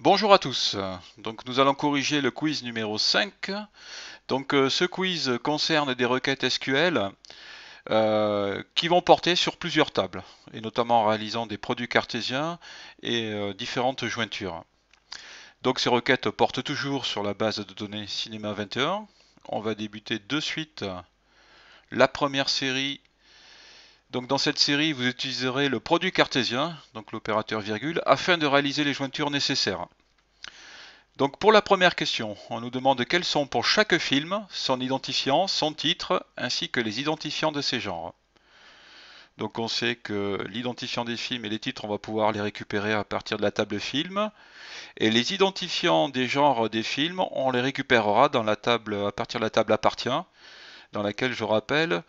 Bonjour à tous. Donc nous allons corriger le quiz numéro 5. Ce quiz concerne des requêtes SQL qui vont porter sur plusieurs tables, et notamment en réalisant des produits cartésiens et différentes jointures. Donc ces requêtes portent toujours sur la base de données Cinema 21. On va débuter de suite la première série. Donc dans cette série, vous utiliserez le produit cartésien, donc l'opérateur virgule, afin de réaliser les jointures nécessaires. Donc pour la première question, on nous demande quels sont pour chaque film son identifiant, son titre, ainsi que les identifiants de ces genres. Donc on sait que l'identifiant des films et les titres, on va pouvoir les récupérer à partir de la table film. Et les identifiants des genres des films, on les récupérera dans la table, à partir de la table appartient, dans laquelle, je rappelle,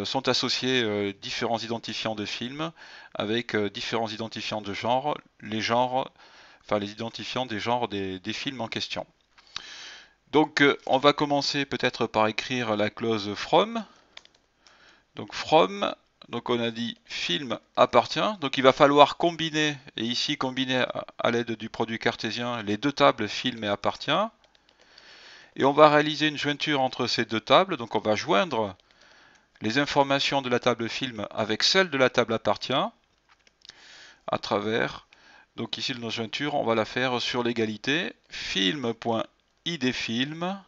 sont associés différents identifiants de films avec différents identifiants de genres, les identifiants des genres des films en question. On va commencer peut-être par écrire la clause from. Donc from, donc on a dit film appartient. Donc il va falloir combiner, et ici combiner à l'aide du produit cartésien, les deux tables film et appartient. Et on va réaliser une jointure entre ces deux tables. Donc on va joindre les informations de la table film avec celles de la table appartient à travers. Donc ici notre jointure, on va la faire sur l'égalité film.idfilm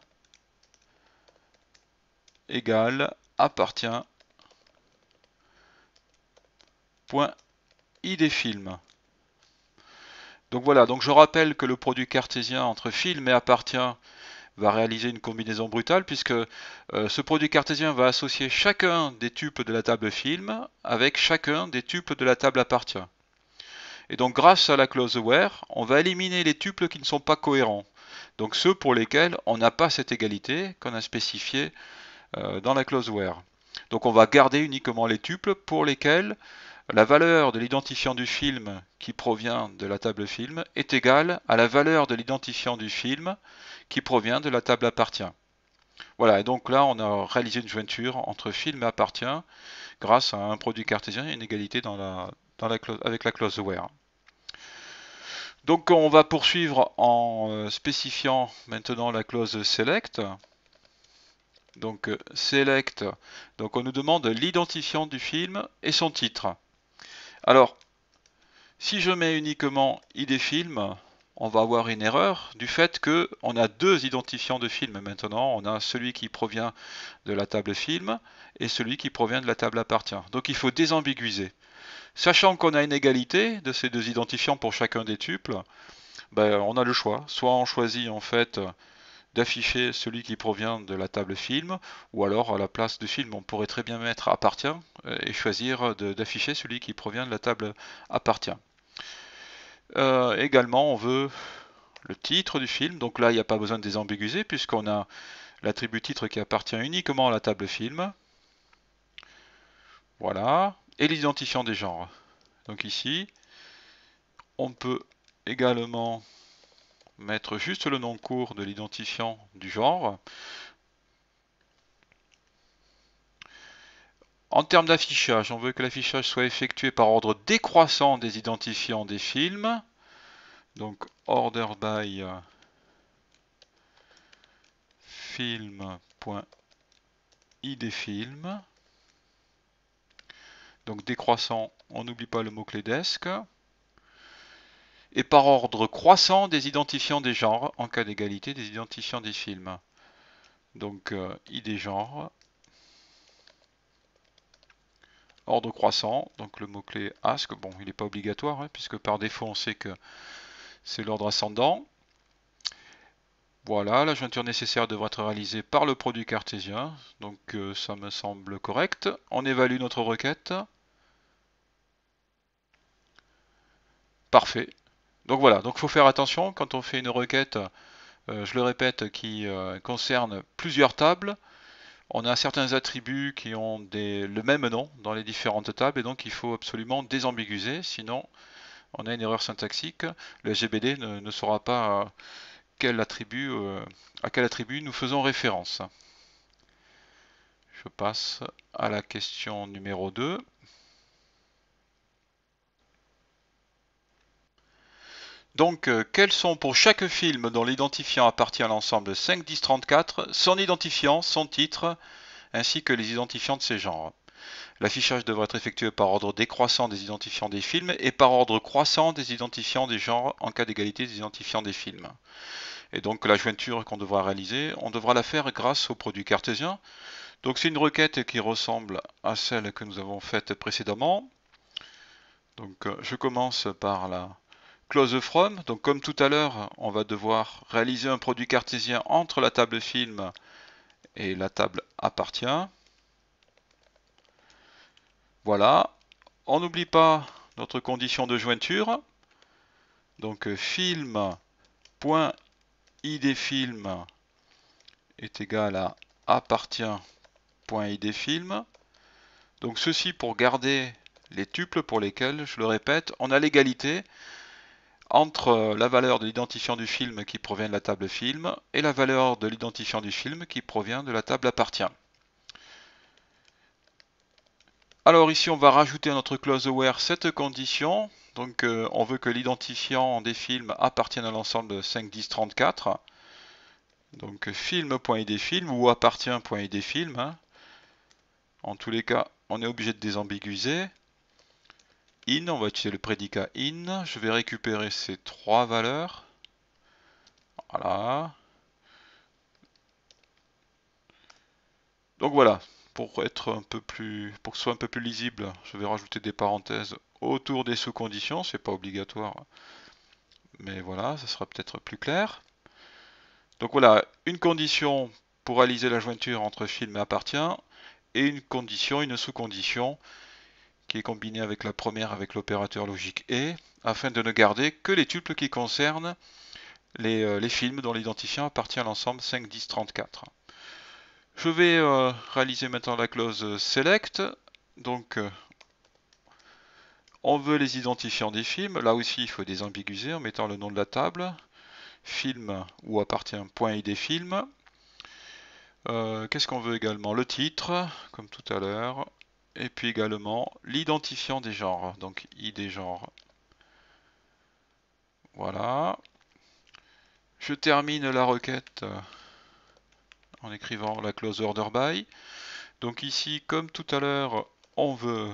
égale appartient idfilm. Donc voilà, donc je rappelle que le produit cartésien entre film et appartient va réaliser une combinaison brutale puisque ce produit cartésien va associer chacun des tuples de la table film avec chacun des tuples de la table appartient. Et donc grâce à la clause where, on va éliminer les tuples qui ne sont pas cohérents. Donc ceux pour lesquels on n'a pas cette égalité qu'on a spécifié dans la clause where. Donc on va garder uniquement les tuples pour lesquels la valeur de l'identifiant du film qui provient de la table film est égale à la valeur de l'identifiant du film qui provient de la table appartient. Voilà, et donc là on a réalisé une jointure entre film et appartient grâce à un produit cartésien et une égalité avec la clause where. Donc on va poursuivre en spécifiant maintenant la clause select. Donc select, donc on nous demande l'identifiant du film et son titre. Alors, si je mets uniquement ID film, on va avoir une erreur du fait que on a deux identifiants de film maintenant. On a celui qui provient de la table film et celui qui provient de la table appartient. Donc il faut désambiguiser. Sachant qu'on a une égalité de ces deux identifiants pour chacun des tuples, ben, on a le choix. Soit on choisit en fait d'afficher celui qui provient de la table film, ou alors à la place de film, on pourrait très bien mettre appartient et choisir d'afficher celui qui provient de la table appartient. Également, on veut le titre du film, donc là il n'y a pas besoin de désambiguiser puisqu'on a l'attribut titre qui appartient uniquement à la table film. Voilà, et l'identifiant des genres. Donc ici, on peut également mettre juste le nom court de l'identifiant du genre. En termes d'affichage, on veut que l'affichage soit effectué par ordre décroissant des identifiants des films. Donc order by film.idfilm. Donc décroissant, on n'oublie pas le mot-clé desk. Et par ordre croissant des identifiants des genres, en cas d'égalité des identifiants des films. Donc id genre, ordre croissant, donc le mot-clé ask, bon il n'est pas obligatoire, hein, puisque par défaut on sait que c'est l'ordre ascendant. Voilà, la jointure nécessaire devra être réalisée par le produit cartésien, donc ça me semble correct. On évalue notre requête. Parfait. Donc voilà, donc il faut faire attention quand on fait une requête, je le répète, qui concerne plusieurs tables. On a certains attributs qui ont le même nom dans les différentes tables et donc il faut absolument désambiguiser, sinon on a une erreur syntaxique. Le SGBD ne saura pas à quel attribut nous faisons référence. Je passe à la question numéro 2. Donc, quels sont pour chaque film dont l'identifiant appartient à l'ensemble 5, 10, 34, son identifiant, son titre, ainsi que les identifiants de ces genres. L'affichage devrait être effectué par ordre décroissant des identifiants des films et par ordre croissant des identifiants des genres en cas d'égalité des identifiants des films. Et donc la jointure qu'on devra réaliser, on devra la faire grâce au produit cartésien. Donc c'est une requête qui ressemble à celle que nous avons faite précédemment. Donc je commence par la close from. Donc comme tout à l'heure, on va devoir réaliser un produit cartésien entre la table film et la table appartient. Voilà. On n'oublie pas notre condition de jointure. Donc film.idFilm est égal à appartient.idFilm. Donc ceci pour garder les tuples pour lesquels, je le répète, on a l'égalité entre la valeur de l'identifiant du film qui provient de la table film et la valeur de l'identifiant du film qui provient de la table appartient. Alors ici on va rajouter à notre clause where cette condition. Donc on veut que l'identifiant des films appartienne à l'ensemble 5, 10, 34. Donc film.idFilm ou appartient.idFilm. Hein. En tous les cas, on est obligé de désambiguiser. In, on va utiliser le prédicat in. Je vais récupérer ces trois valeurs. Voilà. Donc voilà, pour être un peu plus, pour que ce soit un peu plus lisible, je vais rajouter des parenthèses autour des sous-conditions. C'est pas obligatoire, mais voilà, ça sera peut-être plus clair. Donc voilà, une condition pour réaliser la jointure entre film et appartient, et une condition, une sous-condition, qui est combinée avec la première avec l'opérateur logique et, afin de ne garder que les tuples qui concernent les films dont l'identifiant appartient à l'ensemble 5, 10, 34. Je vais réaliser maintenant la clause select. Donc on veut les identifiants des films. Là aussi il faut désambiguiser en mettant le nom de la table. Film ou appartient.idFilm. Qu'est-ce qu'on veut également? Le titre, comme tout à l'heure. Et puis également l'identifiant des genres. Donc ID genre. Voilà. Je termine la requête en écrivant la clause order by. Donc ici, comme tout à l'heure, on veut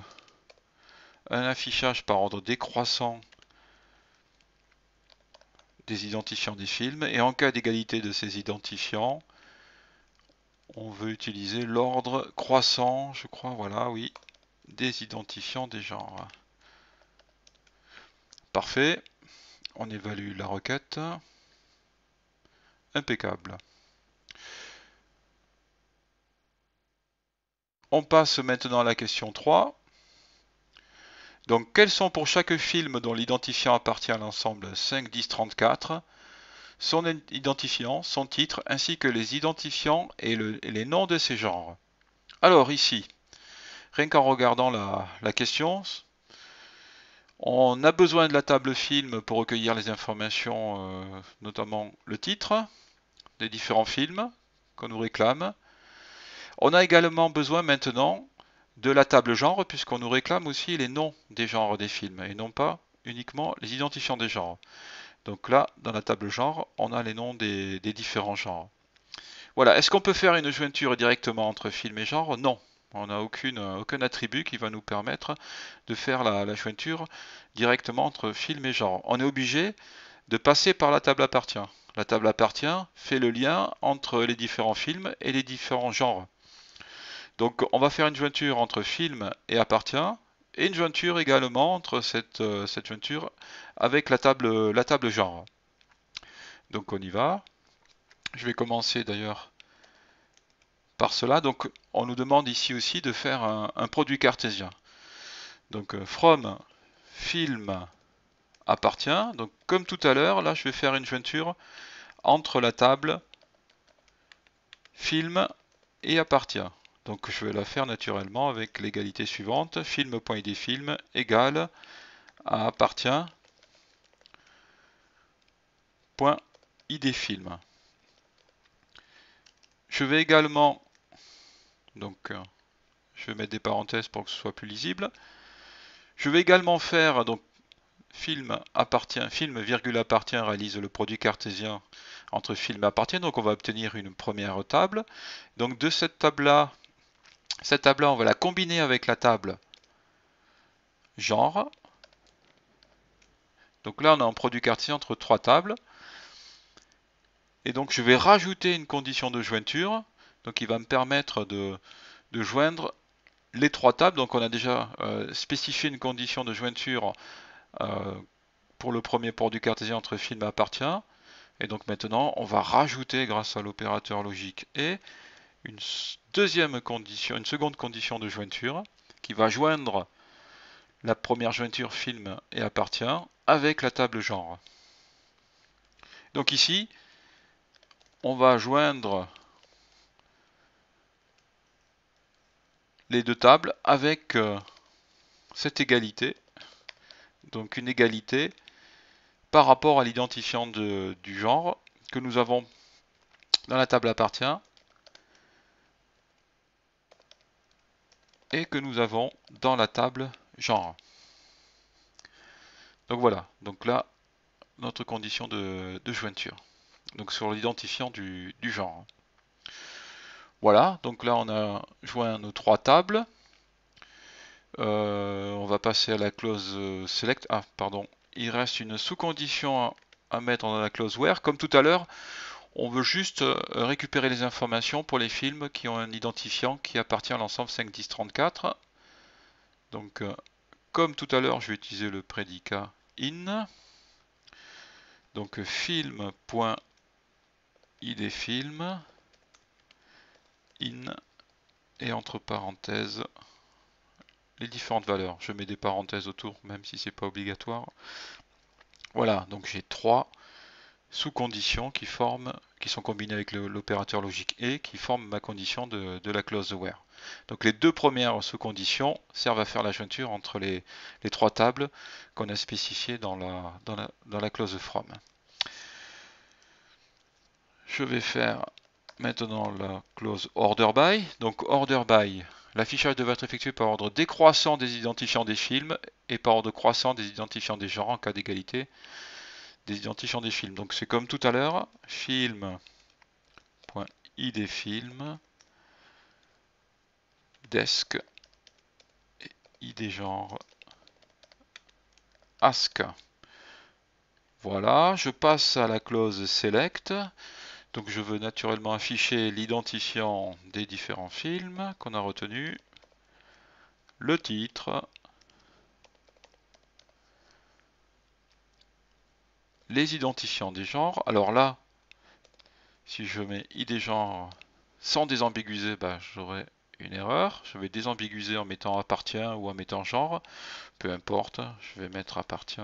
un affichage par ordre décroissant des identifiants des films. Et en cas d'égalité de ces identifiants, on veut utiliser l'ordre croissant, je crois, voilà, oui, des identifiants des genres. Parfait. On évalue la requête. Impeccable. On passe maintenant à la question 3. Donc, quels sont pour chaque film dont l'identifiant appartient à l'ensemble 5, 10, 34 son identifiant, son titre, ainsi que les identifiants et les noms de ces genres? Alors ici, rien qu'en regardant la question, on a besoin de la table film pour recueillir les informations, notamment le titre des différents films qu'on nous réclame. On a également besoin maintenant de la table genre, puisqu'on nous réclame aussi les noms des genres des films, et non pas uniquement les identifiants des genres. Donc là, dans la table genre, on a les noms des différents genres. Voilà, est-ce qu'on peut faire une jointure directement entre film et genre? Non. On n'a aucun attribut qui va nous permettre de faire la jointure directement entre film et genre. On est obligé de passer par la table appartient. La table appartient fait le lien entre les différents films et les différents genres. Donc on va faire une jointure entre film et appartient, et une jointure également entre cette jointure avec la table genre. Donc on y va. Je vais commencer d'ailleurs par cela. Donc on nous demande ici aussi de faire un produit cartésien. Donc from film appartient. Donc comme tout à l'heure, là je vais faire une jointure entre la table film et appartient. Donc je vais la faire naturellement avec l'égalité suivante, film.idFilm égale à appartient.idFilm. Je vais également, donc je vais mettre des parenthèses pour que ce soit plus lisible. Je vais également faire donc film virgule appartient réalise le produit cartésien entre film appartient. Donc on va obtenir une première table. Donc de cette table-là, on va la combiner avec la table genre. Donc là, on a un produit cartésien entre trois tables. Et donc je vais rajouter une condition de jointure. Donc il va me permettre de joindre les trois tables. Donc on a déjà spécifié une condition de jointure pour le premier produit cartésien entre film appartient. Et donc maintenant, on va rajouter grâce à l'opérateur logique et une une seconde condition de jointure qui va joindre la première jointure film et appartient avec la table genre. Donc ici, on va joindre les deux tables avec cette égalité. Donc une égalité par rapport à l'identifiant du genre que nous avons dans la table appartient et que nous avons dans la table genre. Donc voilà, donc là, notre condition de jointure. Donc sur l'identifiant du genre. Voilà, donc là on a joint nos trois tables. On va passer à la clause select. Ah, pardon. Il reste une sous-condition à mettre dans la clause where. Comme tout à l'heure, on veut juste récupérer les informations pour les films qui ont un identifiant qui appartient à l'ensemble 5, 10, 34. Donc, comme tout à l'heure, je vais utiliser le prédicat in. Donc, film.idfilm in et entre parenthèses les différentes valeurs. Je mets des parenthèses autour, même si c'est pas obligatoire. Voilà, donc j'ai trois sous-conditions qui sont combinées avec l'opérateur logique et qui forment ma condition de la clause where. Donc les deux premières sous-conditions servent à faire la jointure entre les trois tables qu'on a spécifiées dans la clause from. Je vais faire maintenant la clause order by. Donc order by, l'affichage devrait être effectué par ordre décroissant des identifiants des films et par ordre croissant des identifiants des genres en cas d'égalité des identifiants des films. Donc c'est comme tout à l'heure, film.idfilm, desk, id genre, ask. Voilà, je passe à la clause select. Donc je veux naturellement afficher l'identifiant des différents films qu'on a retenus, le titre, les identifiants des genres. Alors là, si je mets id genre sans désambiguiser, bah, j'aurai une erreur. Je vais désambiguiser en mettant appartient ou en mettant genre. Peu importe, je vais mettre appartient.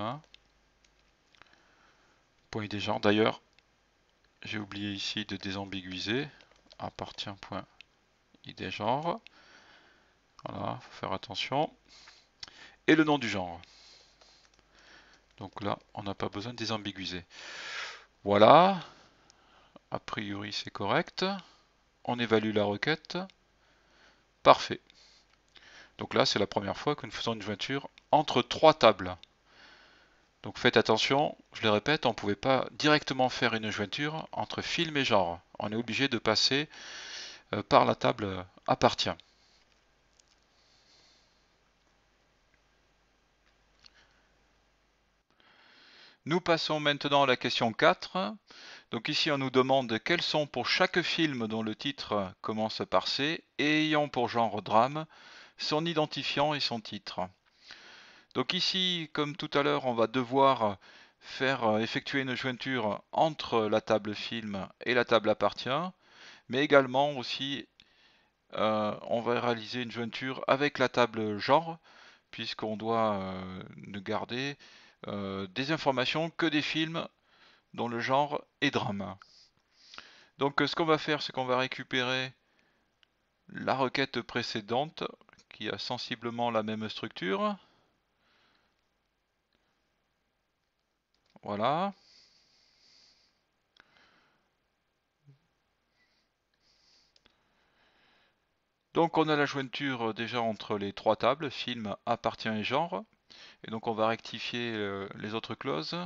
Point id genre. D'ailleurs, j'ai oublié ici de désambiguiser. Appartient.id genre. Voilà, faut faire attention. Et le nom du genre. Donc là, on n'a pas besoin de désambiguiser. Voilà. A priori, c'est correct. On évalue la requête. Parfait. Donc là, c'est la première fois que nous faisons une jointure entre trois tables. Donc faites attention, je le répète, on ne pouvait pas directement faire une jointure entre film et genre. On est obligé de passer par la table appartient. Nous passons maintenant à la question 4. Donc ici on nous demande quels sont pour chaque film dont le titre commence par C et ayant pour genre drame son identifiant et son titre. Donc ici, comme tout à l'heure, on va devoir faire effectuer une jointure entre la table film et la table appartient, mais également aussi on va réaliser une jointure avec la table genre, puisqu'on doit ne garder des informations que des films dont le genre est drame. Donc ce qu'on va faire, c'est qu'on va récupérer la requête précédente qui a sensiblement la même structure. Voilà. Donc on a la jointure déjà entre les trois tables, film, appartient et genre. Et donc on va rectifier les autres clauses.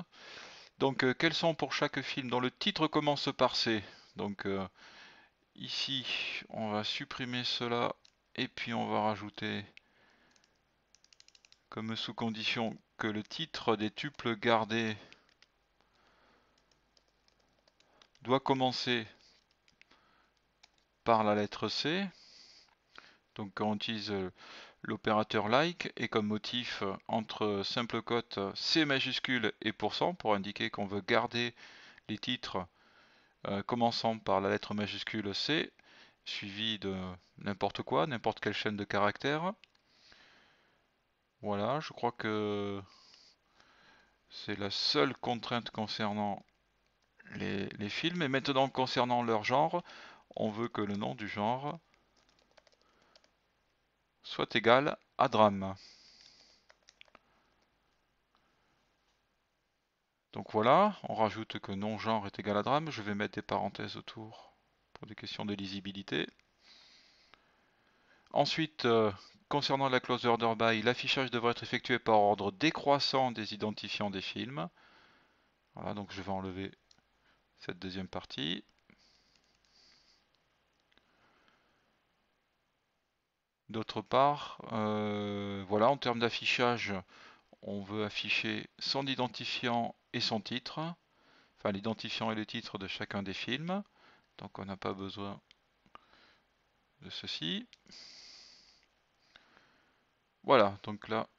Donc quels sont pour chaque film dont le titre commence par C. Donc ici on va supprimer cela et puis on va rajouter comme sous condition que le titre des tuples gardés doit commencer par la lettre C. Donc on utilise l'opérateur like et comme motif entre simple cote C majuscule et % pour indiquer qu'on veut garder les titres commençant par la lettre majuscule C suivi de n'importe quoi, n'importe quelle chaîne de caractères. Voilà, je crois que c'est la seule contrainte concernant les films. Et maintenant concernant leur genre, on veut que le nom du genre soit égal à drame. Donc voilà, on rajoute que non-genre est égal à drame. Je vais mettre des parenthèses autour pour des questions de lisibilité. Ensuite, concernant la clause order by, l'affichage devrait être effectué par ordre décroissant des identifiants des films. Voilà, donc je vais enlever cette deuxième partie. D'autre part, voilà, en termes d'affichage, on veut afficher son identifiant et son titre, enfin l'identifiant et le titre de chacun des films. Donc on n'a pas besoin de ceci. Voilà, donc là,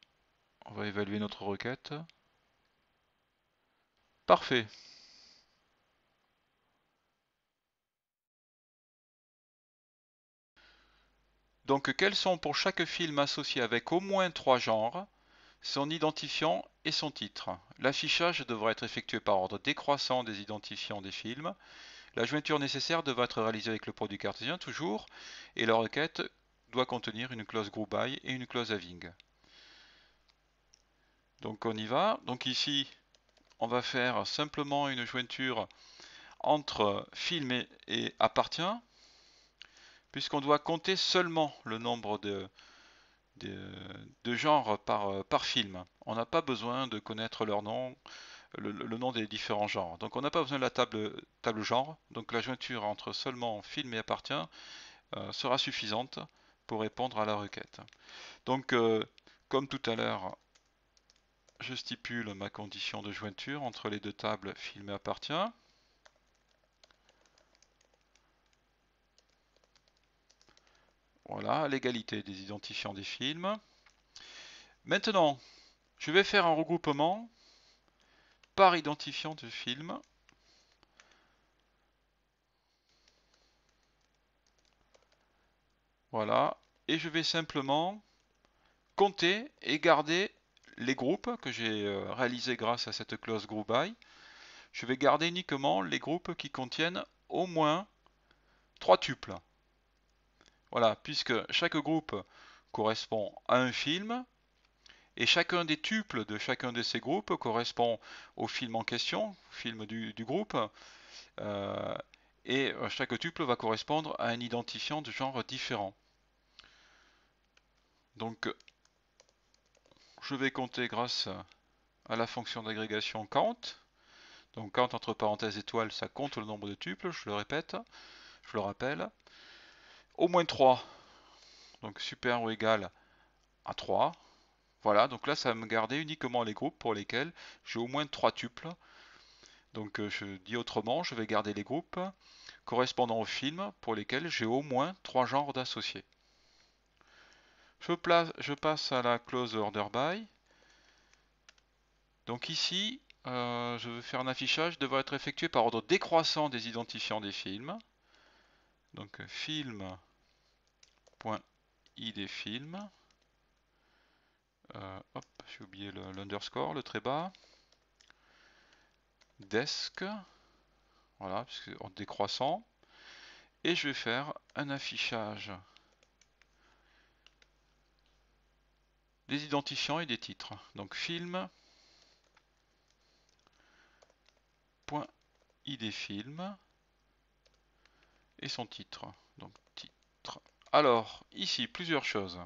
on va évaluer notre requête. Parfait. Donc quels sont pour chaque film associé avec au moins 3 genres, son identifiant et son titre? L'affichage devra être effectué par ordre décroissant des identifiants des films. La jointure nécessaire devra être réalisée avec le produit cartésien toujours, et la requête doit contenir une clause group by et une clause having. Donc on y va. Donc ici, on va faire simplement une jointure entre film et appartient, puisqu'on doit compter seulement le nombre de genres par film. On n'a pas besoin de connaître leur nom, le nom des différents genres. Donc on n'a pas besoin de la table genre. Donc la jointure entre seulement film et appartient sera suffisante pour répondre à la requête. Donc comme tout à l'heure, je stipule ma condition de jointure entre les deux tables film et appartient. Voilà, l'égalité des identifiants des films. Maintenant, je vais faire un regroupement par identifiant de film. Voilà, et je vais simplement compter et garder les groupes que j'ai réalisés grâce à cette clause group by. Je vais garder uniquement les groupes qui contiennent au moins 3 tuples. Voilà, puisque chaque groupe correspond à un film, et chacun des tuples de chacun de ces groupes correspond au film en question, au film du groupe, euh, et chaque tuple va correspondre à un identifiant de genre différent. Donc je vais compter grâce à la fonction d'agrégation count. Donc count entre parenthèses étoiles, ça compte le nombre de tuples, je le répète, je le rappelle. Au moins 3, donc super ou égal à 3. Voilà, donc là ça va me garder uniquement les groupes pour lesquels j'ai au moins 3 tuples. Donc je dis autrement, je vais garder les groupes correspondant aux films pour lesquels j'ai au moins 3 genres d'associés. Je passe à la clause order by. Donc ici, je veux faire un affichage devra être effectué par ordre décroissant des identifiants des films. Donc film.id film. Hop, j'ai oublié l'underscore, le trait bas. Desk, voilà, parce que en décroissant. Et je vais faire un affichage des identifiants et des titres. Donc film.id film et son titre. Donc titre. Alors, ici, plusieurs choses.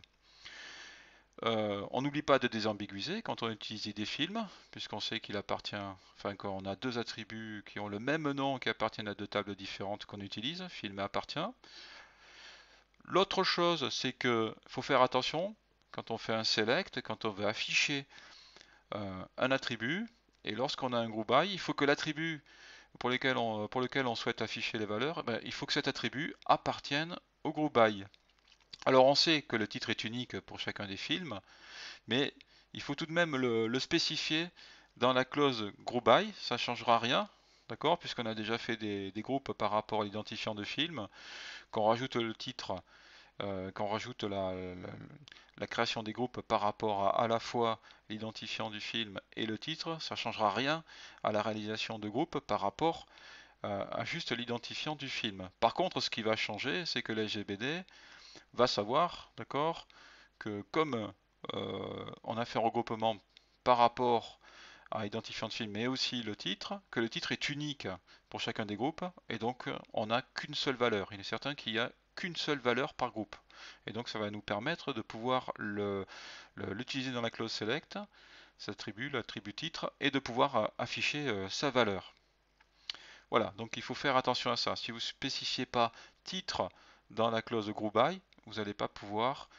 On n'oublie pas de désambiguiser quand on utilise des films, puisqu'on sait qu'il appartient, enfin qu'on a deux attributs qui ont le même nom qui appartiennent à deux tables différentes qu'on utilise, film et appartient. L'autre chose, c'est que faut faire attention quand on fait un select, quand on veut afficher un attribut, et lorsqu'on a un group by, il faut que l'attribut pour lequel on souhaite afficher les valeurs, ben, il faut que cet attribut appartienne au group by. Alors on sait que le titre est unique pour chacun des films, mais il faut tout de même le spécifier dans la clause group by, ça ne changera rien, d'accord, puisqu'on a déjà fait des groupes par rapport à l'identifiant de film, qu'on rajoute le titre, qu'on rajoute la création des groupes par rapport à la fois l'identifiant du film et le titre, ça ne changera rien à la réalisation de groupes par rapport à juste l'identifiant du film. Par contre, ce qui va changer, c'est que l'SGBD va savoir, d'accord, que comme on a fait un regroupement par rapport à l'identifiant de film, mais aussi le titre, que le titre est unique pour chacun des groupes, et donc on n'a qu'une seule valeur. Il est certain qu'il n'y a qu'une seule valeur par groupe. Et donc ça va nous permettre de pouvoir l'utiliser dans la clause select, cet attribut, l'attribut titre, et de pouvoir afficher sa valeur. Voilà, donc il faut faire attention à ça. Si vous ne spécifiez pas titre dans la clause group by, vous n'allez pas pouvoir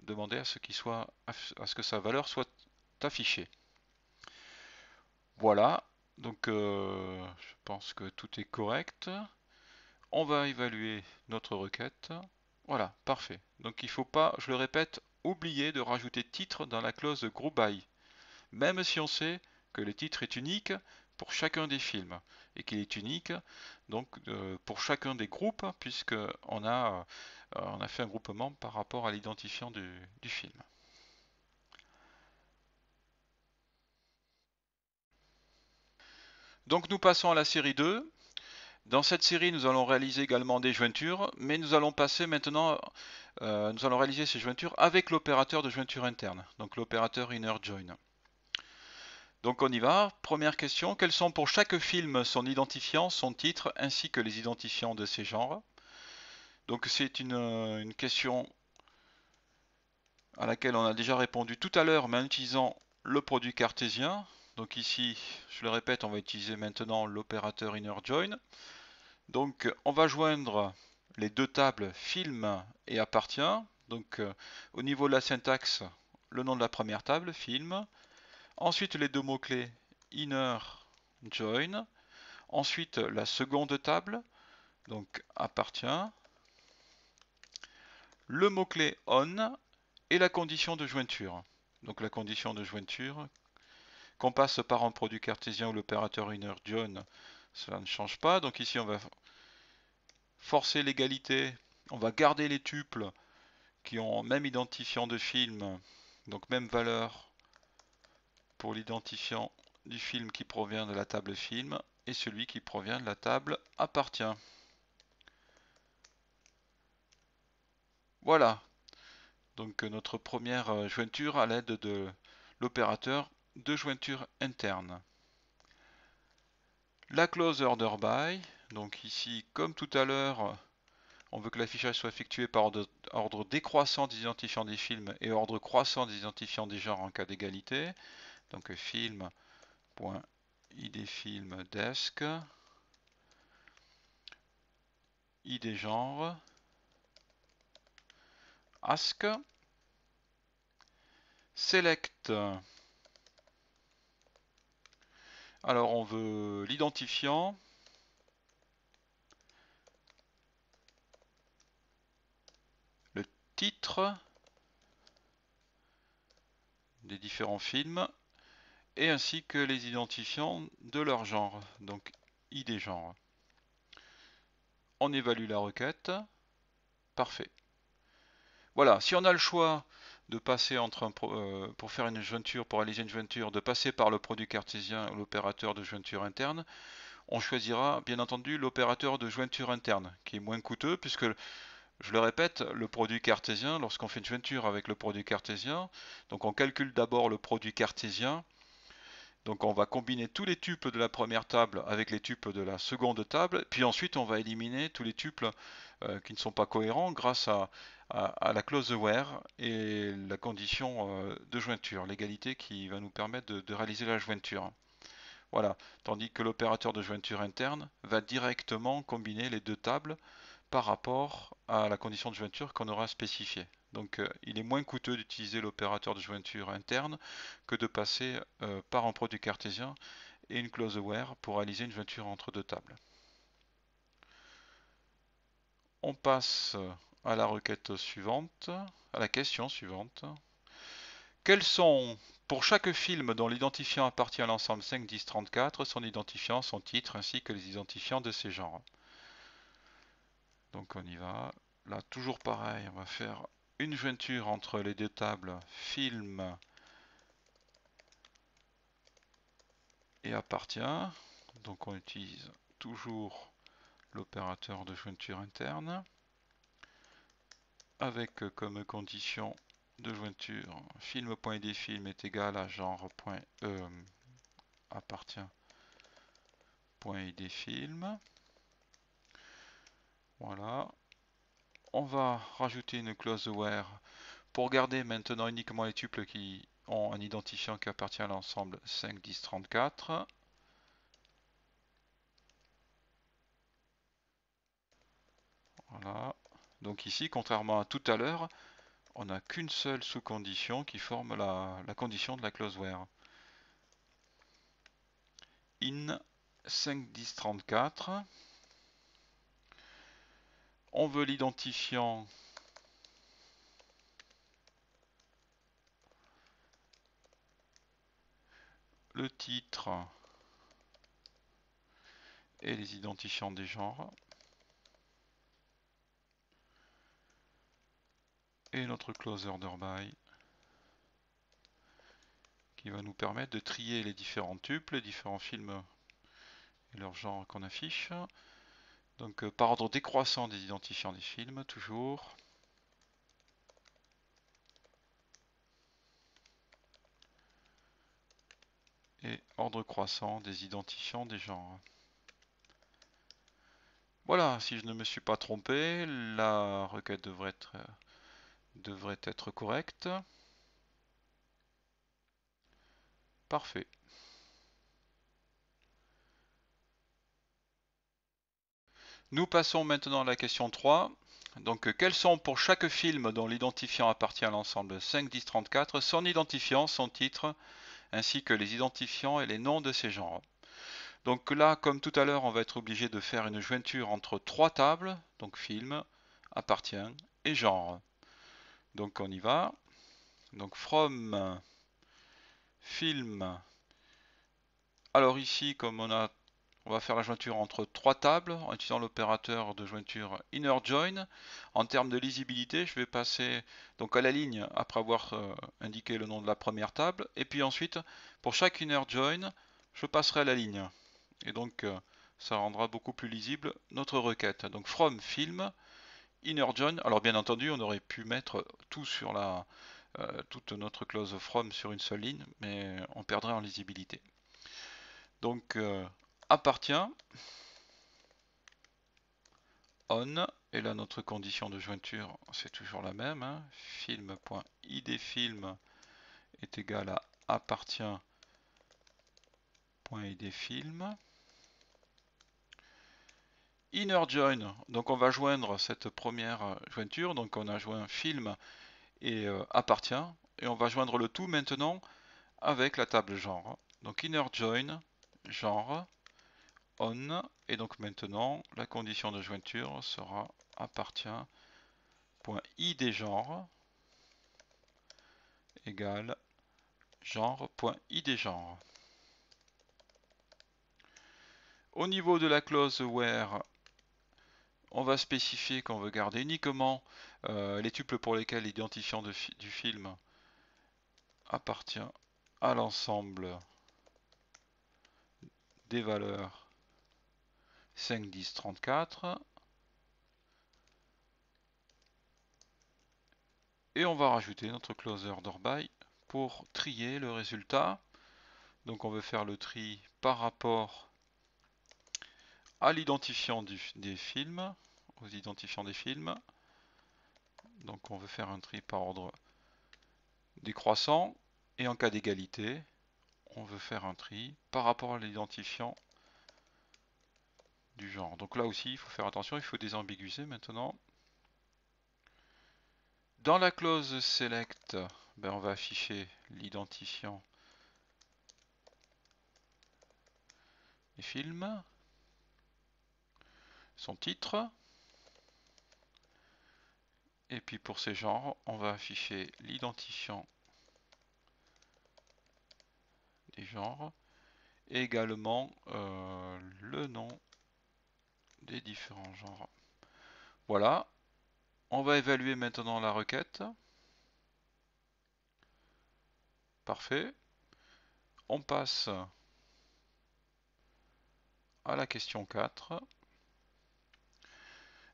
demander à ce que sa valeur soit affichée. Voilà, donc je pense que tout est correct. On va évaluer notre requête. Voilà, parfait. Donc il ne faut pas, je le répète, oublier de rajouter titre dans la clause group by, même si on sait que le titre est unique pour chacun des films et qu'il est unique donc pour chacun des groupes puisque on a fait un groupement par rapport à l'identifiant du film. Donc nous passons à la série 2. Dans cette série, nous allons réaliser également des jointures, mais nous allons passer maintenant, nous allons réaliser ces jointures avec l'opérateur de jointure interne, donc l'opérateur inner join. Donc on y va. Première question, quels sont pour chaque film son identifiant, son titre, ainsi que les identifiants de ces genres? Donc c'est une question à laquelle on a déjà répondu tout à l'heure, mais en utilisant le produit cartésien. Donc ici, je le répète, on va utiliser maintenant l'opérateur inner join. Donc on va joindre les deux tables film et appartient. Donc au niveau de la syntaxe, le nom de la première table, film. Ensuite les deux mots-clés inner join. Ensuite la seconde table, donc appartient. Le mot-clé on et la condition de jointure. Donc la condition de jointure, qu'on passe par un produit cartésien ou l'opérateur inner join, cela ne change pas. Donc ici on va forcer l'égalité, on va garder les tuples qui ont même identifiant de film, donc même valeur pour l'identifiant du film qui provient de la table film et celui qui provient de la table appartient. Voilà, donc notre première jointure à l'aide de l'opérateur de jointure interne. La clause order by, donc ici comme tout à l'heure, on veut que l'affichage soit effectué par ordre décroissant des identifiants des films et ordre croissant des identifiants des genres en cas d'égalité. Donc film.idFilmDesc, id genre, ask, select. Alors on veut l'identifiant, le titre des différents films et ainsi que les identifiants de leur genre, donc id genre. On évalue la requête, parfait. Voilà, si on a le choix de passer pour faire une jointure, pour réaliser une jointure, de passer par le produit cartésien ou l'opérateur de jointure interne, on choisira bien entendu l'opérateur de jointure interne, qui est moins coûteux, puisque, je le répète, le produit cartésien, lorsqu'on fait une jointure avec le produit cartésien, donc on calcule d'abord le produit cartésien, Donc on va combiner tous les tuples de la première table avec les tuples de la seconde table, puis ensuite on va éliminer tous les tuples qui ne sont pas cohérents grâce à la clause where et la condition de jointure, l'égalité qui va nous permettre de réaliser la jointure. Voilà, tandis que l'opérateur de jointure interne va directement combiner les deux tables par rapport à la condition de jointure qu'on aura spécifiée. Donc il est moins coûteux d'utiliser l'opérateur de jointure interne que de passer par un produit cartésien et une clause where pour réaliser une jointure entre deux tables. On passe à la requête suivante, à la question suivante. Quels sont, pour chaque film dont l'identifiant appartient à l'ensemble 5, 10, 34, son identifiant, son titre, ainsi que les identifiants de ces genres? Donc on y va. Là, toujours pareil, on va faire une jointure entre les deux tables film et appartient. Donc on utilise toujours l'opérateur de jointure interne avec comme condition de jointure film.idfilm est égal à appartient.idfilm. Voilà. On va rajouter une clause where pour garder maintenant uniquement les tuples qui ont un identifiant qui appartient à l'ensemble 5, 10, 34. Voilà. Donc ici, contrairement à tout à l'heure, on n'a qu'une seule sous-condition qui forme la condition de la clause where. In 5, 10, 34. On veut l'identifiant le titre et les identifiants des genres. Et notre clause order by qui va nous permettre de trier les différents tuples, les différents films et leurs genres qu'on affiche. Donc par ordre décroissant des identifiants des films, toujours. Et ordre croissant des identifiants des genres. Voilà, si je ne me suis pas trompé, la requête devrait être correcte. Parfait. Nous passons maintenant à la question 3. Donc, quels sont pour chaque film dont l'identifiant appartient à l'ensemble 5, 10, 34 son identifiant, son titre, ainsi que les identifiants et les noms de ces genres? Donc là, comme tout à l'heure, on va être obligé de faire une jointure entre trois tables, donc film, appartient et genre. Donc on y va. Donc from film. Alors ici, comme on va faire la jointure entre trois tables en utilisant l'opérateur de jointure inner join. En termes de lisibilité, je vais passer donc à la ligne après avoir indiqué le nom de la première table. Et puis ensuite, pour chaque inner join, je passerai à la ligne. Et donc, ça rendra beaucoup plus lisible notre requête. Donc from film inner join. Alors bien entendu, on aurait pu mettre tout sur toute notre clause from sur une seule ligne, mais on perdrait en lisibilité. Donc appartient on, et là notre condition de jointure c'est toujours la même, hein. Film.idfilm est égal à appartient.idfilm. Inner join, donc on va joindre cette première jointure, donc on a joint film et appartient, et on va joindre le tout maintenant avec la table genre. Donc inner join, genre, on, et donc maintenant la condition de jointure sera appartient.idgenre égale genre.idgenre. Au niveau de la clause where, on va spécifier qu'on veut garder uniquement les tuples pour lesquels l'identifiant du film appartient à l'ensemble des valeurs 5, 10, 34. Et on va rajouter notre clause order by pour trier le résultat. Donc on veut faire le tri par rapport à l'identifiant des films, aux identifiants des films. Donc on veut faire un tri par ordre décroissant. Et en cas d'égalité, on veut faire un tri par rapport à l'identifiant du genre. Donc là aussi, il faut faire attention, il faut désambiguiser maintenant. Dans la clause select, ben on va afficher l'identifiant des films, son titre, et puis pour ces genres, on va afficher l'identifiant des genres, et également le nom des différents genres. Voilà, on va évaluer maintenant la requête. Parfait. On passe à la question 4.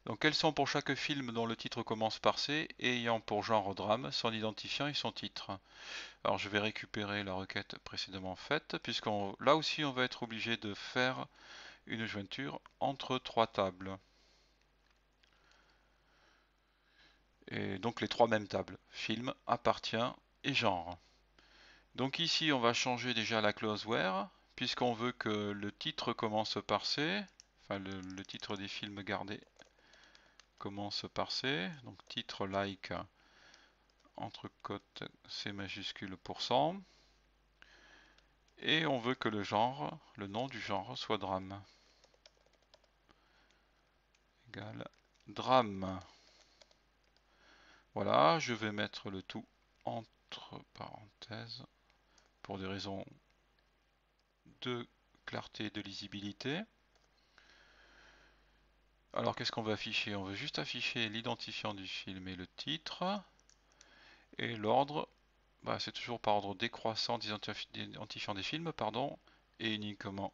Donc, quels sont pour chaque film dont le titre commence par C et ayant pour genre drame son identifiant et son titre? Alors, je vais récupérer la requête précédemment faite, puisque là aussi, on va être obligé de faire une jointure entre trois tables. Et donc, les trois mêmes tables, film, appartient et genre. Donc ici, on va changer déjà la clause where, puisqu'on veut que le titre commence par C, enfin le titre des films gardés commence par C, donc titre like entre cotes C majuscule %, et on veut que le genre, le nom du genre soit drame, égale drame. Voilà, je vais mettre le tout entre parenthèses pour des raisons de clarté et de lisibilité. Alors qu'est-ce qu'on veut afficher? On veut juste afficher l'identifiant du film et le titre. Et l'ordre, bah, c'est toujours par ordre décroissant d'identifiant des films, pardon, et uniquement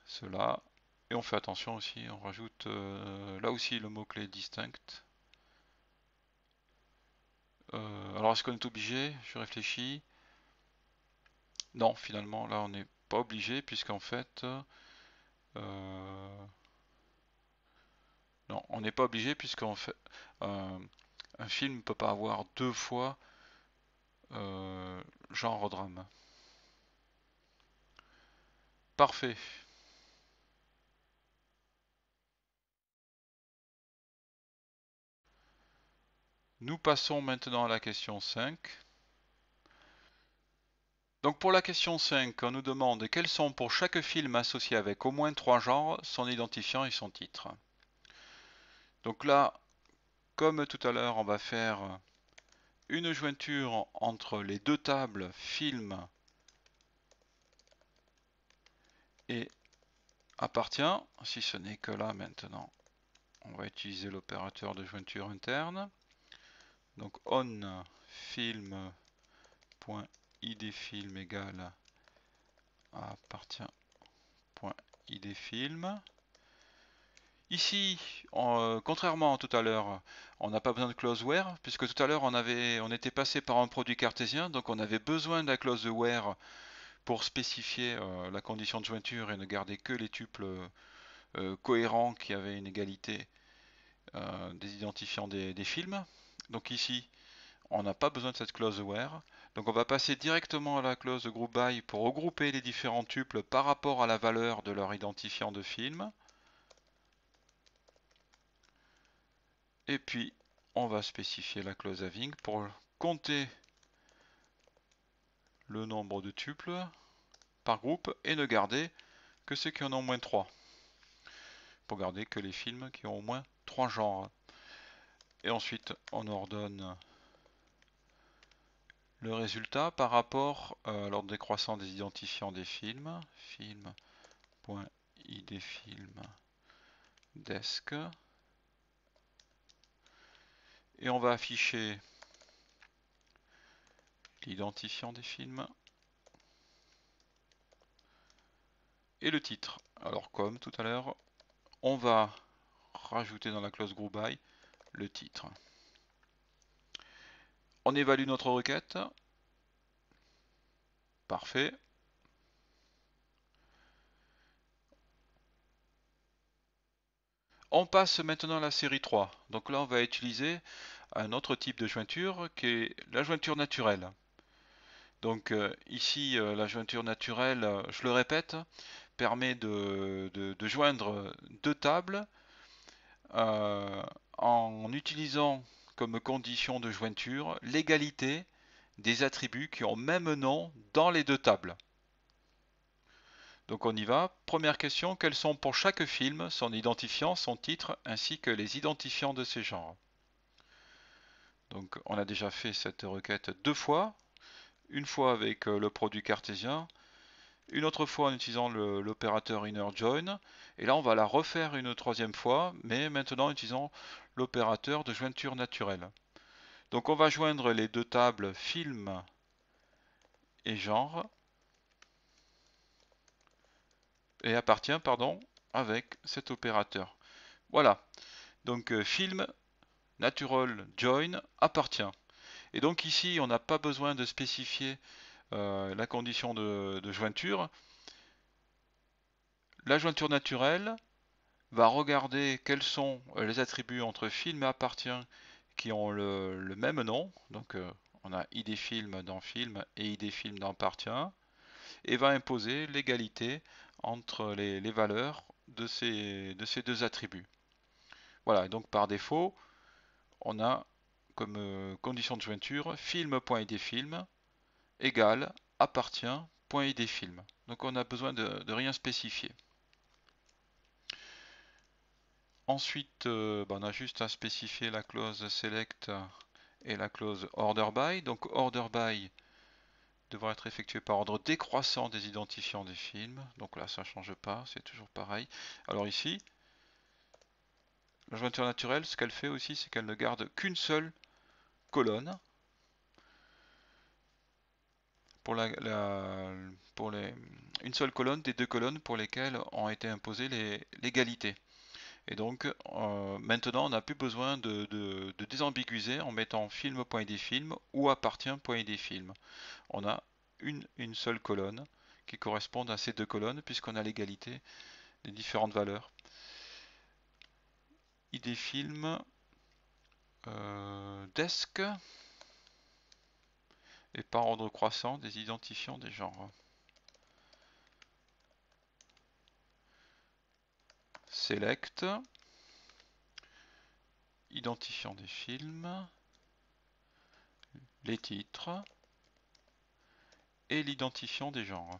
cela. Et on fait attention aussi, on rajoute là aussi le mot-clé distinct. Alors est-ce qu'on est obligé? Je réfléchis. Non, finalement, là on n'est pas obligé, puisqu'en fait, non, on n'est pas obligé, puisqu'en fait, un film ne peut pas avoir deux fois genre drame. Parfait. Nous passons maintenant à la question 5. Donc pour la question 5, on nous demande quels sont pour chaque film associé avec au moins trois genres son identifiant et son titre. Donc là, comme tout à l'heure, on va faire une jointure entre les deux tables film et appartient, si ce n'est que là maintenant, on va utiliser l'opérateur de jointure interne. Donc on film.idfilm égale appartient.idfilm. Ici, contrairement à tout à l'heure, on n'a pas besoin de clause where, puisque tout à l'heure on était passé par un produit cartésien, donc on avait besoin de la clause where pour spécifier la condition de jointure et ne garder que les tuples cohérents qui avaient une égalité des identifiants des films. Donc ici, on n'a pas besoin de cette clause where. Donc on va passer directement à la clause group by pour regrouper les différents tuples par rapport à la valeur de leur identifiant de film. Et puis, on va spécifier la clause having pour compter le nombre de tuples par groupe et ne garder que ceux qui en ont au moins 3. Pour garder que les films qui ont au moins 3 genres. Et ensuite, on ordonne le résultat par rapport à l'ordre décroissant des identifiants des films. Film.idfilm.desk. Et on va afficher l'identifiant des films et le titre. Alors comme tout à l'heure, on va rajouter dans la clause group by le titre. On évalue notre requête. Parfait. On passe maintenant à la série 3. Donc là, on va utiliser un autre type de jointure qui est la jointure naturelle. Donc ici, la jointure naturelle, je le répète, permet de joindre deux tables euh, en utilisant comme condition de jointure l'égalité des attributs qui ont même nom dans les deux tables. Donc on y va. Première question, quels sont pour chaque film son identifiant, son titre, ainsi que les identifiants de ces genres? Donc on a déjà fait cette requête deux fois, une fois avec le produit cartésien, une autre fois en utilisant l'opérateur inner join, et là on va la refaire une troisième fois, mais maintenant en utilisant l'opérateur de jointure naturelle. Donc on va joindre les deux tables film et genre, et appartient, pardon, avec cet opérateur. Voilà, donc film, natural, join, appartient. Et donc ici on n'a pas besoin de spécifier la condition de jointure. La jointure naturelle va regarder quels sont les attributs entre film et appartient qui ont le même nom. Donc on a id film dans film et id film dans appartient. Et va imposer l'égalité entre les valeurs de ces deux attributs. Voilà, et donc par défaut, on a comme condition de jointure film.idFilm égale appartient.idFilm. Donc on a besoin de rien spécifier. Ensuite, on a juste à spécifier la clause select et la clause order by. Donc order by devra être effectué par ordre décroissant des identifiants des films. Donc là, ça ne change pas, c'est toujours pareil. Alors ici, la jointure naturelle, ce qu'elle fait aussi, c'est qu'elle ne garde qu'une seule colonne pour, une seule colonne des deux colonnes pour lesquelles ont été imposées l'égalité. Et donc maintenant on n'a plus besoin de désambiguiser en mettant film.idfilm ou appartient.idfilm. On a une seule colonne qui correspond à ces deux colonnes puisqu'on a l'égalité des différentes valeurs. idfilm desk et par ordre croissant des identifiants des genres. Select, identifiant des films, les titres et l'identifiant des genres.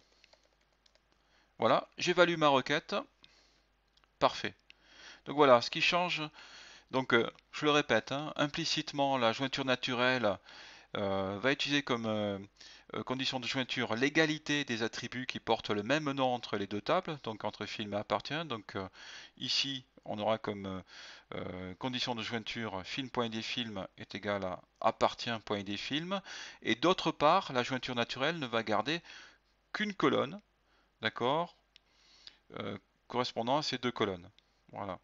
Voilà, j'évalue ma requête. Parfait. Donc voilà, ce qui change, donc je le répète, hein, implicitement la jointure naturelle va utiliser comme condition de jointure l'égalité des attributs qui portent le même nom entre les deux tables, donc entre film et appartient. Donc ici, on aura comme condition de jointure film.idfilm est égal à appartient.idfilm. Et d'autre part, la jointure naturelle ne va garder qu'une colonne, d'accord, correspondant à ces deux colonnes. Voilà.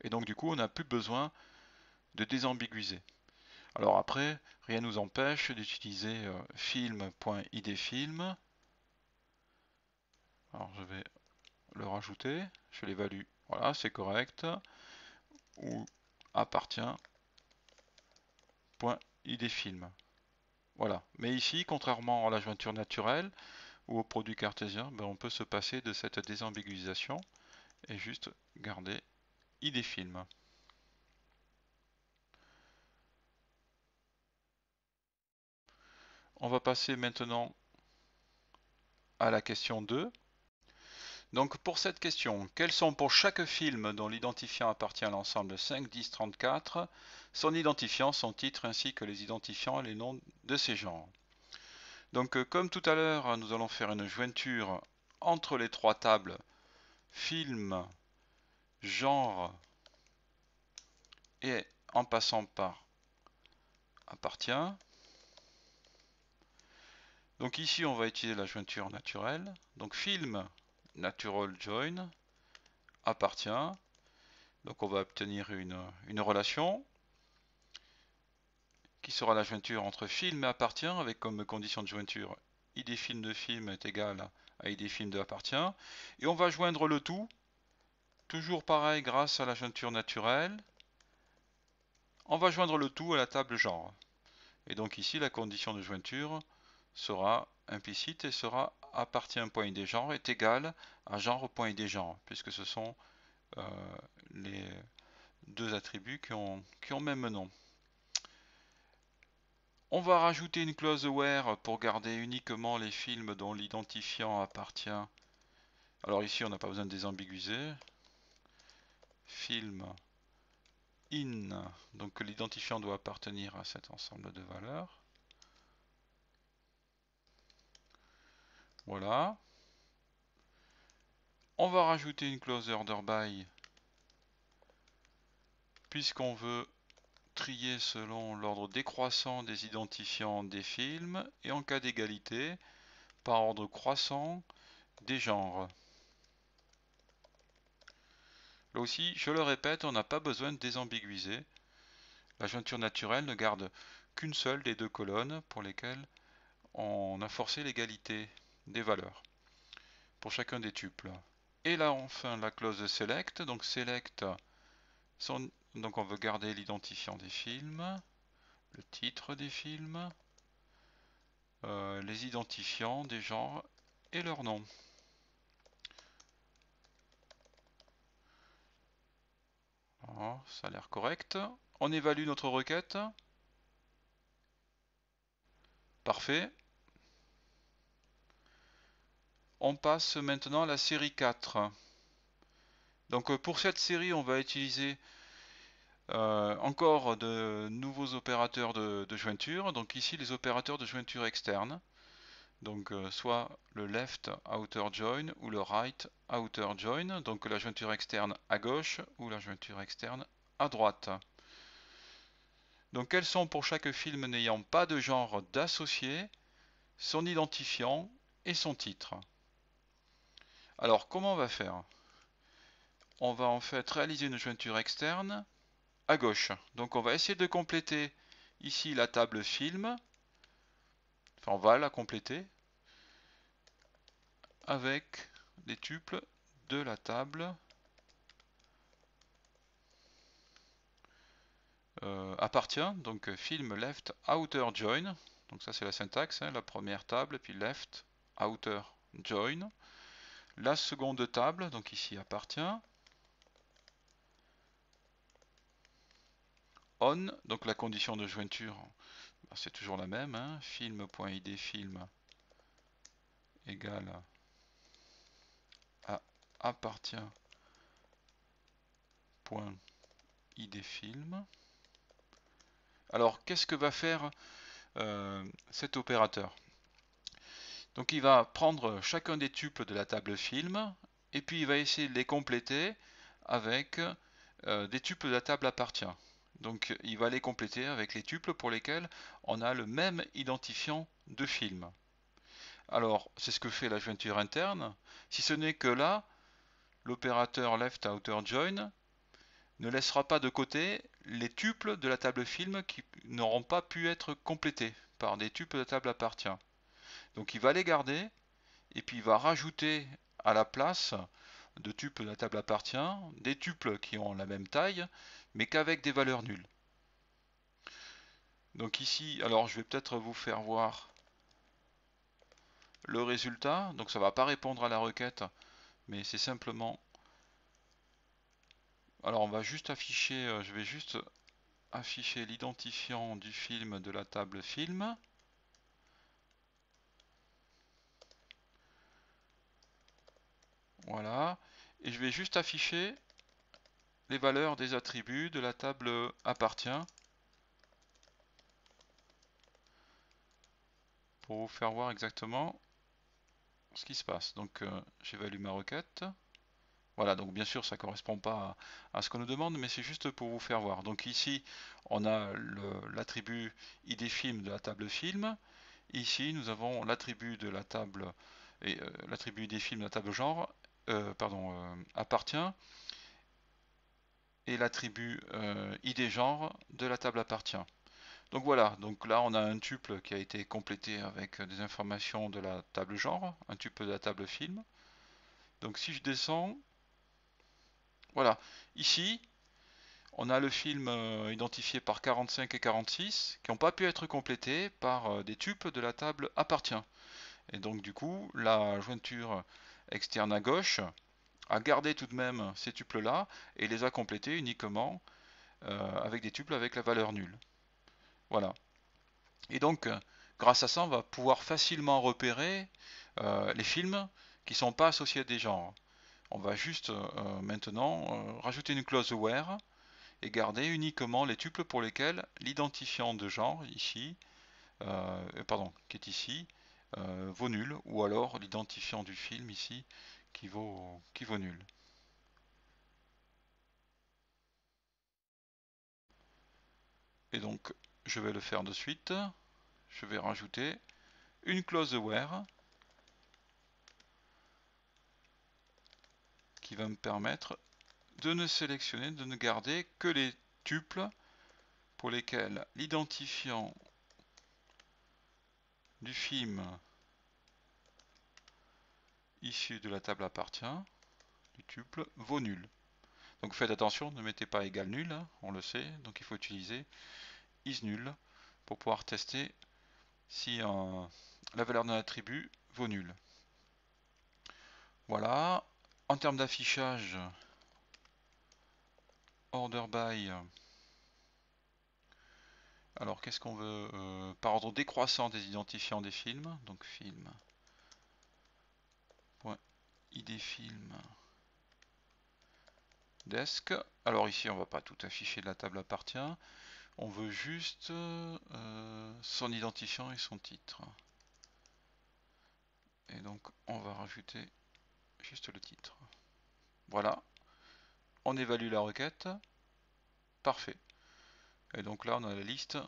Et donc du coup, on n'a plus besoin de désambiguiser. Alors après, rien ne nous empêche d'utiliser film.idfilm. Alors je vais le rajouter, je l'évalue. Voilà, c'est correct. Ou appartient.idfilm. Voilà. Mais ici, contrairement à la jointure naturelle ou au produit cartésien, on peut se passer de cette désambiguisation et juste garder idfilm. On va passer maintenant à la question 2. Donc pour cette question, quels sont pour chaque film dont l'identifiant appartient à l'ensemble 5, 10, 34, son identifiant, son titre ainsi que les identifiants et les noms de ces genres? Donc comme tout à l'heure, nous allons faire une jointure entre les trois tables film, genre et en passant par appartient. Donc ici on va utiliser la jointure naturelle. Donc film, natural join, appartient. Donc on va obtenir une relation qui sera la jointure entre film et appartient, avec comme condition de jointure id film de film est égal à id film de appartient. Et on va joindre le tout, toujours pareil grâce à la jointure naturelle. On va joindre le tout à la table genre. Et donc ici, la condition de jointure sera implicite et sera appartient.id genre est égal à genre.id genre, puisque ce sont les deux attributs qui ont même nom. On va rajouter une clause where pour garder uniquement les films dont l'identifiant appartient. Alors ici, on n'a pas besoin de désambiguiser. Film in, donc l'identifiant doit appartenir à cet ensemble de valeurs. Voilà. On va rajouter une clause order by, puisqu'on veut trier selon l'ordre décroissant des identifiants des films, et en cas d'égalité, par ordre croissant des genres. Là aussi, je le répète, on n'a pas besoin de désambiguiser. La jointure naturelle ne garde qu'une seule des deux colonnes pour lesquelles on a forcé l'égalité des valeurs pour chacun des tuples. Et là enfin la clause select, donc select, donc on veut garder l'identifiant des films, le titre des films, les identifiants des genres et leur nom. Voilà, ça a l'air correct. On évalue notre requête. Parfait. On passe maintenant à la série 4. Donc pour cette série, on va utiliser encore de nouveaux opérateurs de jointure. Donc ici, les opérateurs de jointure externe. Donc soit le left outer join ou le right outer join. Donc la jointure externe à gauche ou la jointure externe à droite. Donc quels sont pour chaque film n'ayant pas de genre d'associé, son identifiant et son titre. Alors comment on va faire? On va en fait réaliser une jointure externe à gauche. Donc on va essayer de compléter ici la table film. Enfin on va la compléter avec les tuples de la table appartient. Donc film left outer join. Donc ça c'est la syntaxe, hein, la première table, puis left outer join. La seconde table, donc ici appartient. On, donc la condition de jointure, c'est toujours la même, hein, film.id film égale à appartient.id film. Alors qu'est-ce que va faire cet opérateur? Donc il va prendre chacun des tuples de la table film et puis il va essayer de les compléter avec des tuples de la table appartient. Donc il va les compléter avec les tuples pour lesquels on a le même identifiant de film. Alors c'est ce que fait la jointure interne, si ce n'est que là, l'opérateur left outer join ne laissera pas de côté les tuples de la table film qui n'auront pas pu être complétés par des tuples de la table appartient. Donc il va les garder et puis il va rajouter à la place de tuples de la table appartient des tuples qui ont la même taille mais qu'avec des valeurs nulles. Donc ici, alors je vais peut-être vous faire voir le résultat. Donc ça ne va pas répondre à la requête, mais c'est simplement... Alors on va juste afficher, je vais juste afficher l'identifiant du film de la table film. Voilà. Et je vais juste afficher les valeurs des attributs de la table appartient pour vous faire voir exactement ce qui se passe. Donc j'évalue ma requête. Voilà, donc bien sûr ça ne correspond pas à ce qu'on nous demande, mais c'est juste pour vous faire voir. Donc ici on a l'attribut id film de la table film. Ici nous avons l'attribut de la table et l'attribut id film de la table genre, appartient, et l'attribut id genre de la table appartient. Donc voilà, donc là on a un tuple qui a été complété avec des informations de la table genre, un tuple de la table film. Donc si je descends, voilà, ici on a le film identifié par 45 et 46 qui n'ont pas pu être complétés par des tuples de la table appartient. Et donc du coup, la jointure externe à gauche a gardé tout de même ces tuples-là et les a complétés uniquement avec des tuples avec la valeur nulle. Voilà. Et donc, grâce à ça, on va pouvoir facilement repérer les films qui ne sont pas associés à des genres. On va juste maintenant rajouter une clause where et garder uniquement les tuples pour lesquels l'identifiant de genre ici, qui est ici, vaut nul, ou alors l'identifiant du film ici qui vaut nul. Et donc je vais le faire de suite. Je vais rajouter une clause where qui va me permettre de ne sélectionner, de ne garder que les tuples pour lesquels l'identifiant du film issu de la table appartient, du tuple, vaut nul. Donc faites attention, ne mettez pas égal nul, hein, on le sait, donc il faut utiliser is nul pour pouvoir tester si la valeur d'un attribut vaut nul. Voilà. En termes d'affichage, order by, alors qu'est-ce qu'on veut par ordre décroissant des identifiants des films, donc film, id film, desk. Alors ici on va pas tout afficher de la table appartient, on veut juste son identifiant et son titre. Et donc on va rajouter juste le titre. Voilà, on évalue la requête, parfait. Et donc là on a la liste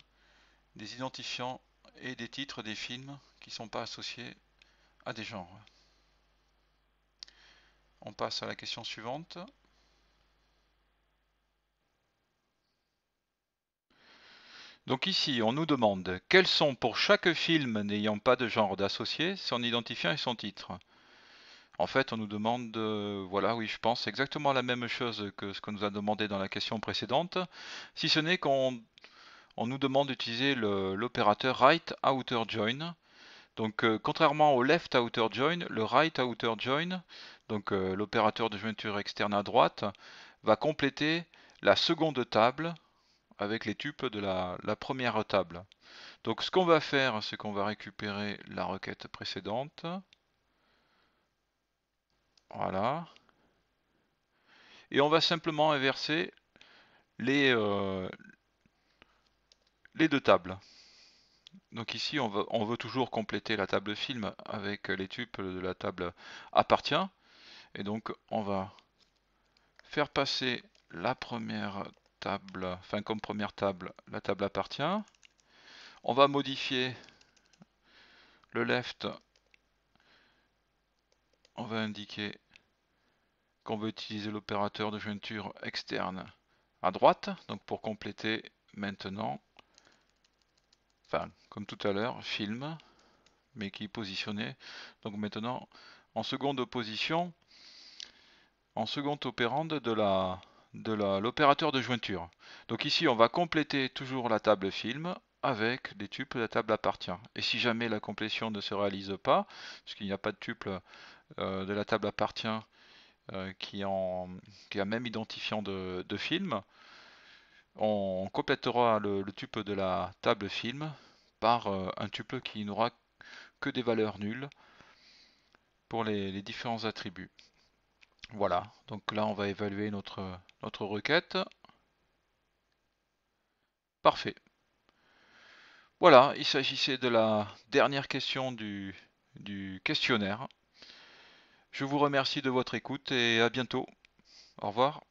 des identifiants et des titres des films qui ne sont pas associés à des genres. On passe à la question suivante. Donc ici, on nous demande quels sont pour chaque film n'ayant pas de genre d'associé son identifiant et son titre. En fait, on nous demande, voilà, oui, je pense exactement la même chose que ce qu'on nous a demandé dans la question précédente, si ce n'est qu'on nous demande d'utiliser l'opérateur right outer join. Donc, contrairement au left outer join, le right outer join, donc l'opérateur de jointure externe à droite, va compléter la seconde table avec les tuples de la première table. Donc ce qu'on va faire, c'est qu'on va récupérer la requête précédente. Voilà. Et on va simplement inverser les deux tables. Donc ici, on veut toujours compléter la table film avec les tuples de la table appartient. Et donc on va faire passer la première table, enfin comme première table, la table appartient. On va modifier le left, on va indiquer qu'on veut utiliser l'opérateur de jointure externe à droite, donc pour compléter maintenant, enfin comme tout à l'heure, film, mais qui est positionné, donc maintenant en seconde position, en seconde opérande de l'opérateur de jointure. Donc ici on va compléter toujours la table film avec des tuples de la table appartient. Et si jamais la complétion ne se réalise pas, puisqu'il n'y a pas de tuple de la table appartient qui a même identifiant de film, on complétera le tuple de la table film par un tuple qui n'aura que des valeurs nulles pour les différents attributs. Voilà, donc là on va évaluer notre requête. Parfait. Voilà, il s'agissait de la dernière question du questionnaire. Je vous remercie de votre écoute et à bientôt. Au revoir.